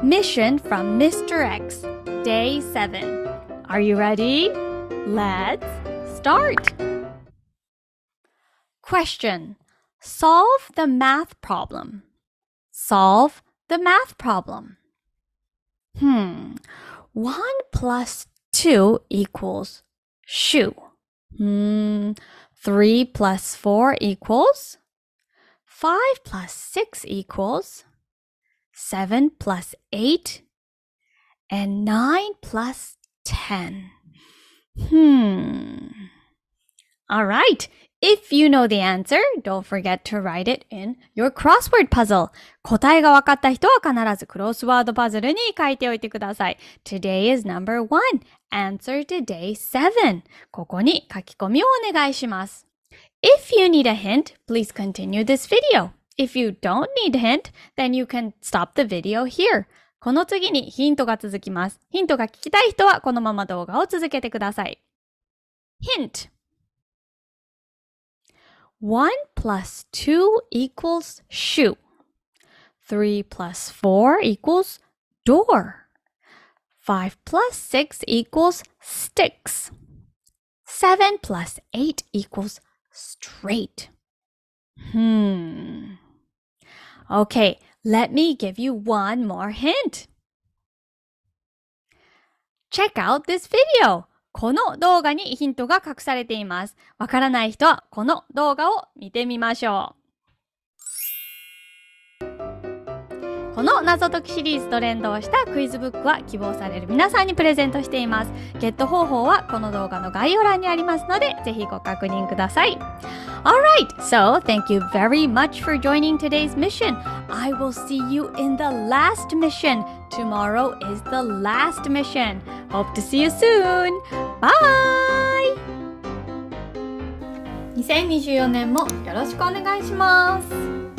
Mission from Mr.X, Day 7. Are you ready? Let's start. Question. Solve the math problem. Solve the math problem. 1 plus 2 equals shoe. 3 plus 4 equals 5 plus 6 equals 7 plus 8 and 9 plus 10. All right. If you know the answer, don't forget to write it in your crossword puzzle. 答えが分かった人は必ずクロスワードパズルに書いておいてください。Today is number 1. Answer to day 7. ここに書き込みをお願いします。If you need a hint, please continue this video. If you don't need a hint, then you can stop the video here. この次にヒントが続きます。ヒントが聞きたい人はこのまま動画を続けてください。Hint. 1 plus 2 equals shoe. 3 plus 4 equals door. 5 plus 6 equals sticks. 7 plus 8 equals straight. Okay, let me give you one more hint. Check out this video. この動画にヒントが隠されています。わからない人はこの動画を見てみましょう。この謎解きシリーズと連動したクイズブックは希望される皆さんにプレゼントしています。ゲット方法はこの動画の概要欄にありますので、ぜひご確認ください。Alright, so thank you very much for joining today's mission. I will see you in the last mission. Tomorrow is the last mission. Hope to see you soon. Bye! 2024年もよろしくお願いします。